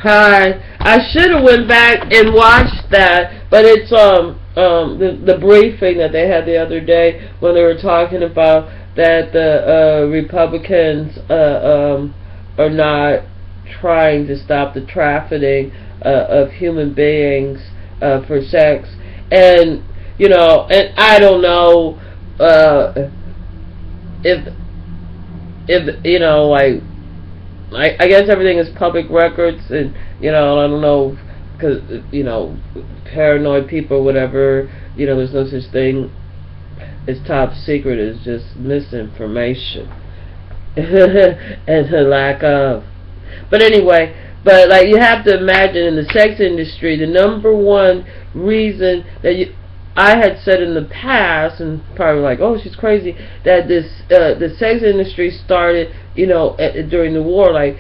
I should have went back and watched that, but it's the briefing that they had the other day when they were talking about that the Republicans are not trying to stop the trafficking of human beings for sex, and and I don't know if like. I guess everything is public records, and I don't know, because paranoid people or whatever, there's no such thing as top secret. It's just misinformation and the lack of. But anyway, like, you have to imagine in the sex industry, the number one reason that I had said in the past, and probably like, oh, she's crazy, that the sex industry started, during the war, like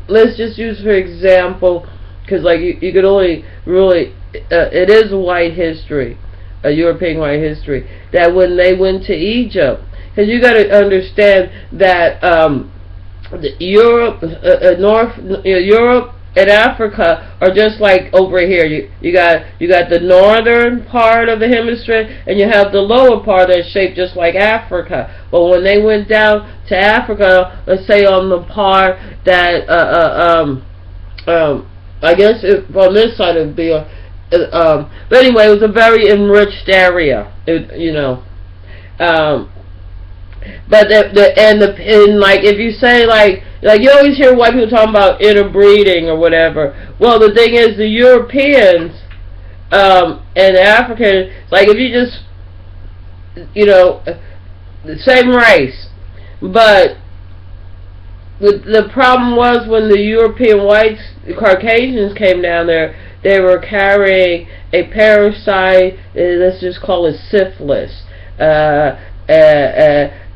let's just use for example, because like you could only really, it is a white history, a European white history, that when they went to Egypt, because you got to understand that Europe, Europe and Africa are just like over here. You got the northern part of the hemisphere, and you have the lower part that's shaped just like Africa. But when they went down to Africa, let's say on the part that I guess on this side of the but anyway, it was a very enriched area. But and like, if you say like you always hear white people talking about interbreeding or whatever. Well, the thing is, the Europeans and the Africans, like, if you just the same race, but the problem was when the European whites, the Caucasians, came down there, they were carrying a parasite. Let's just call it syphilis.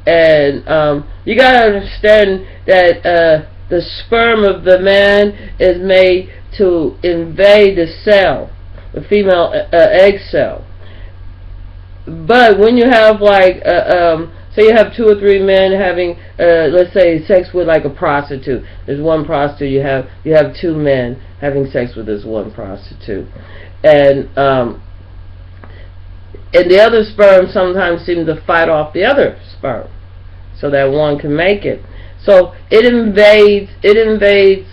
And you gotta understand that the sperm of the man is made to invade the cell, the female egg cell. But when you have like, say you have 2 or 3 men having, let's say, sex with like a prostitute. There's one prostitute. You have 2 men having sex with this one prostitute, and the other sperm sometimes seem to fight off the other sperm, so that one can make it. So it invades,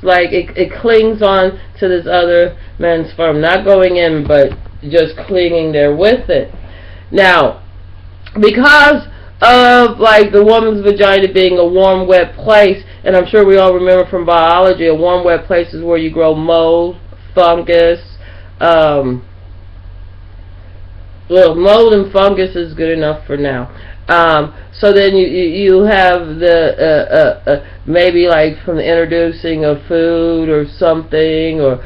like it clings on to this other man's sperm, not going in, but just clinging there with it. Now, because of like the woman's vagina being a warm, wet place, and I'm sure we all remember from biology, a warm, wet place is where you grow mold, fungus. Well, mold and fungus is good enough for now. So then you have the maybe like from the introducing of food or something, or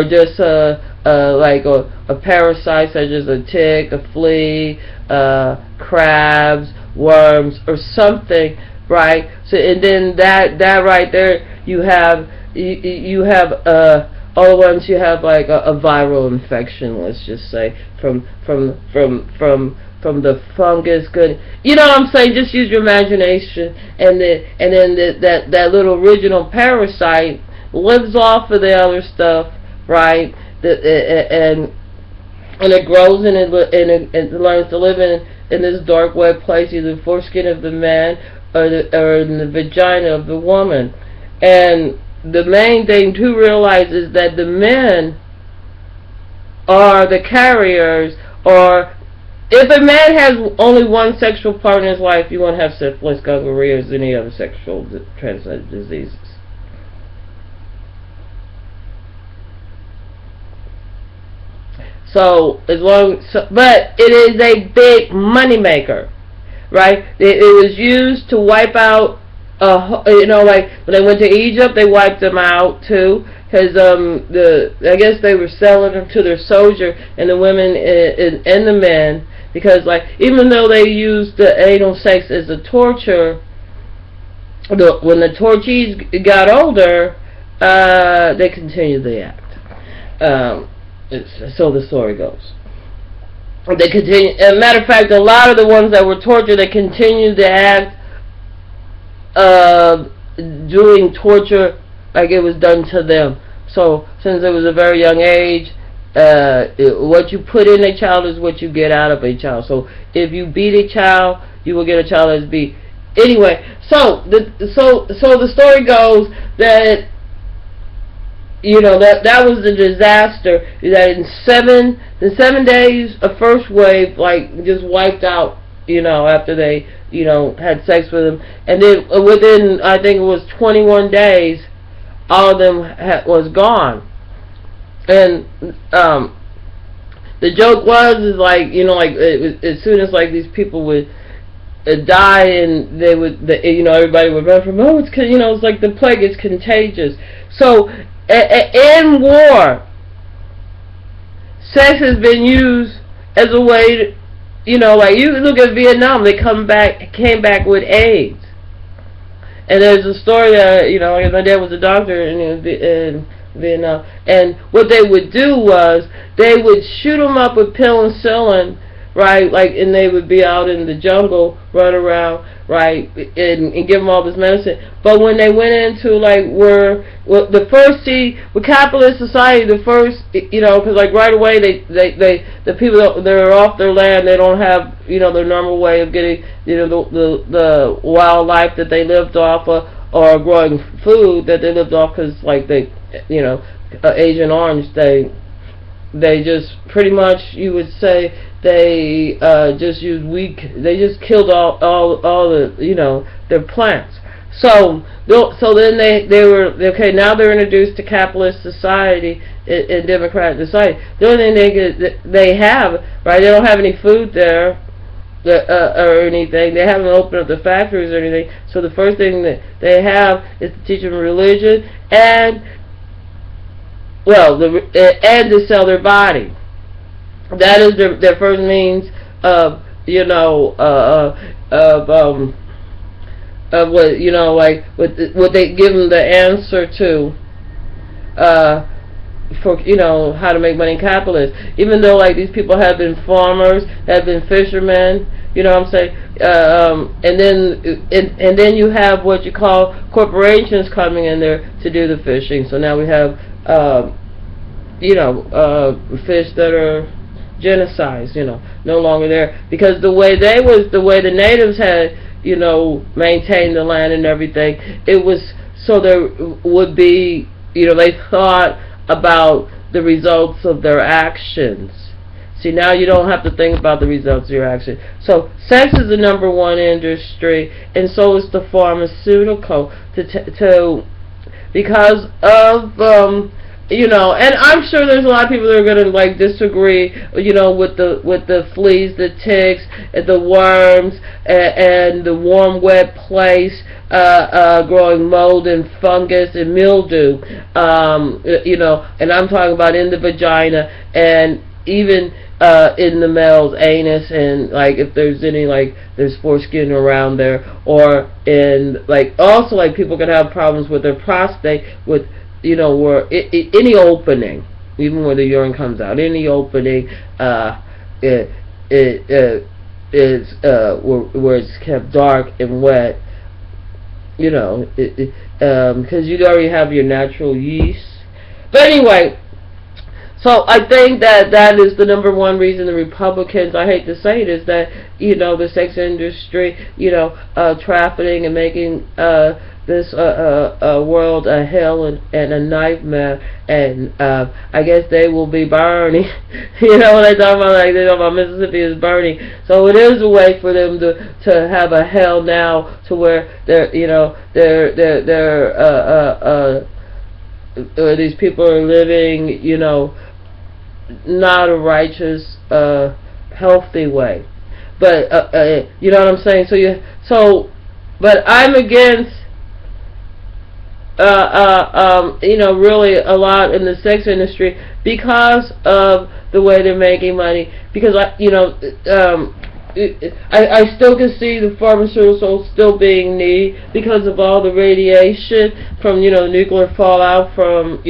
just like a parasite such as a tick, a flea, crabs, worms, or something, right? So, and then that right there, you have all the ones you have like a viral infection, let's just say, from the fungus. Good, you know what I'm saying? Just use your imagination, and then that little original parasite lives off of the other stuff, right? And it grows and it learns to live in this dark, wet place, either the foreskin of the man or in the vagina of the woman. And the main thing to realize is that the men are the carriers, or if a man has only one sexual partner in his life, you won't have syphilis, gonorrhea, or any other sexual transmitted diseases. So but it is a big money maker, right? It was used to wipe out. Like when they went to Egypt, they wiped them out too, because I guess they were selling them to their soldier and the women and the men, because like even though they used the anal sex as a torture, when the torchees got older, they continued the act. So the story goes. They continue. As a matter of fact, a lot of the ones that were tortured, they continued the act doing torture like it was done to them. So since it was a very young age, what you put in a child is what you get out of a child. So if you beat a child, you will get a child that's beat. Anyway, so the story goes that that was the disaster. That in 7 days, a first wave like just wiped out. After they had sex with him, and then within I think it was 21 days, all of them was gone. And the joke is like as soon as like these people would die, and they would everybody would run from it's like the plague is contagious. So in war, sex has been used as a way to, like you look at Vietnam, they came back with AIDS. And there's a story that, like my dad was a doctor in Vietnam, and what they would do was they would shoot them up with penicillin, right? Like, and they would be out in the jungle, run around, right, and give them all this medicine. But when they went into with capitalist society, the first, because like right away the people that are off their land, they don't have their normal way of getting the wildlife that they lived off of, or growing food that they lived off, because like they Agent Orange, they just pretty much, you would say, they just killed all the their plants. So then they were okay. Now they're introduced to capitalist society and democratic society. The only thing they have, right? They don't have any food there or anything. They haven't opened up the factories or anything. So the first thing that they have is to teach them religion and to sell their body. That is their first means of what they give them the answer to for how to make money in capitalism. Even though like these people have been farmers, have been fishermen, what I'm saying, and then you have what you call corporations coming in there to do the fishing. So now we have fish that are genocides, no longer there, because the way the natives had maintained the land and everything, it was so there would be they thought about the results of their actions. See, now you don't have to think about the results of your action. So sex is the number one industry, and so is the pharmaceutical because of and I'm sure there's a lot of people that are going to like disagree, with the fleas, the ticks, and the worms, and the warm, wet place, growing mold and fungus and mildew, and I'm talking about in the vagina and even in the male's anus, and like if there's any there's foreskin around there, or in also people can have problems with their prostate, with where any opening, even where the urine comes out, any opening, it is where it's kept dark and wet, because you already have your natural yeast. But anyway, so I think that is the number one reason the Republicans, I hate to say it, is that the sex industry, trafficking and making this world a hell and a nightmare, and I guess they will be burning. When they talk about Mississippi is burning, so it is a way for them to have a hell now, to where these people are living not a righteous healthy way, but you know what I'm saying. But I'm against really a lot in the sex industry because of the way they're making money. Because I still can see the pharmaceuticals still being needed because of all the radiation from nuclear fallout from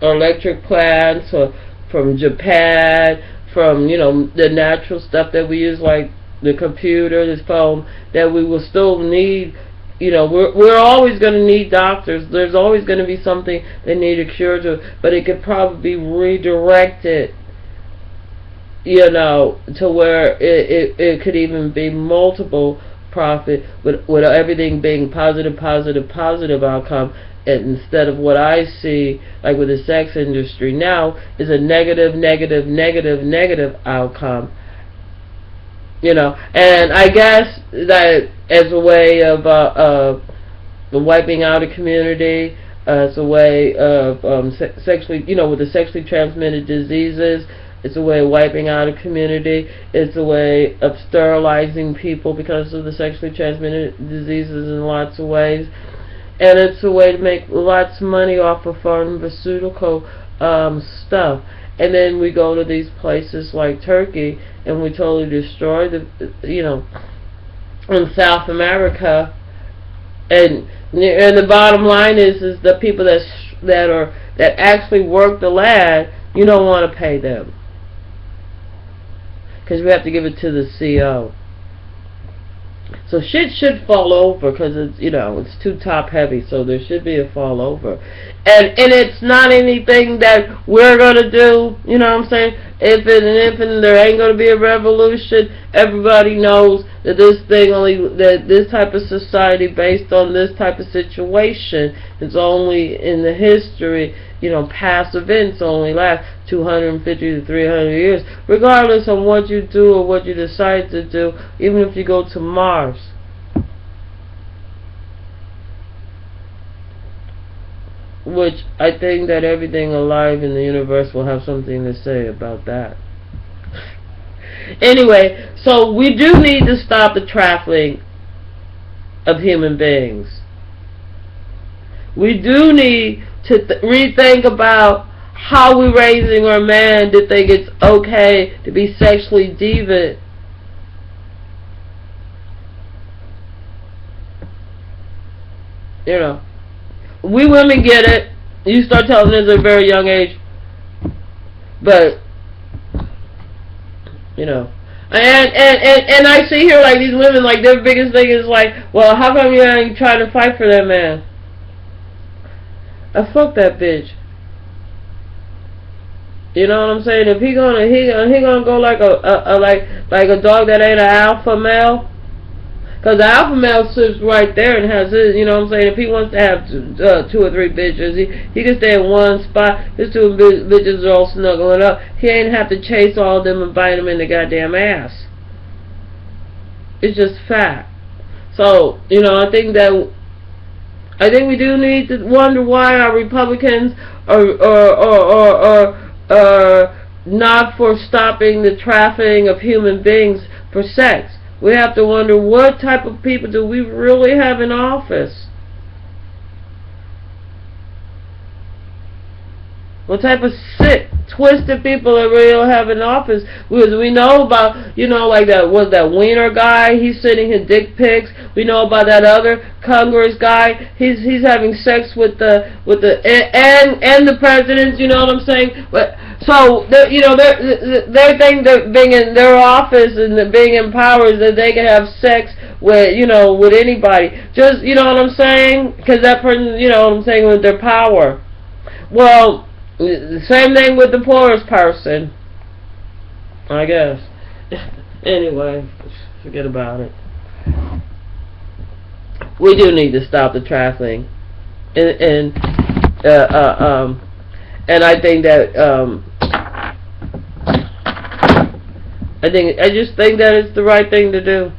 electric plants, or from Japan, from the natural stuff that we use, like the computer, this phone, that we will still need we're always going to need doctors. There's always going to be something they need a cure to, but it could probably be redirected, to where it could even be multiple profit, with everything being positive outcome, and instead of what I see, like with the sex industry now, is a negative outcome. And I guess that as a way of wiping out a community, as a way of sexually, with the sexually transmitted diseases, it's a way of wiping out a community. It's a way of sterilizing people because of the sexually transmitted diseases in lots of ways. And it's a way to make lots of money off of pharmaceutical stuff. And then we go to these places like Turkey, and we totally destroy in South America. And the bottom line is the people that actually work the land, you don't want to pay them, because we have to give it to the CO. So shit should fall over, because it's too top heavy, so there should be a fall over. And it's not anything that we're going to do, you know what I'm saying? If there ain't going to be a revolution, everybody knows that this type of society based on this type of situation is only in the history, past events only last 250 to 300 years, regardless of what you do or what you decide to do, even if you go to Mars. Which I think that everything alive in the universe will have something to say about that. Anyway, so we do need to stop the trafficking of human beings. We do need to rethink about how we're raising our man to think it's okay to be sexually deviant. We women get it. You start telling us at a very young age. But, and I see here, like, these women, like, their biggest thing is like, well, how come you ain't trying to fight for that man? Fuck that bitch. You know what I'm saying? If he gonna go like a dog that ain't an alpha male. Because the alpha male sits right there and has his, you know what I'm saying? If he wants to have two or three bitches, he can stay in one spot. His two bitches are all snuggling up. He ain't have to chase all of them and bite them in the goddamn ass. It's just fact. So, I think we do need to wonder why our Republicans are not for stopping the trafficking of human beings for sex. We have to wonder, what type of people do we really have in office? What type of sick, twisted people that we really have in office? Because we know about, like that Wiener guy, he's sending his dick pics. We know about that other Congress guy, he's having sex with the presidents, you know what I'm saying? But so they think that being in their office and being in power is that they can have sex with with anybody. Just what I'm saying? Because that person, what I'm saying, with their power. Well, the same thing with the poorest person, I guess. Anyway, forget about it. We do need to stop the trafficking, and I think that I just think that it's the right thing to do.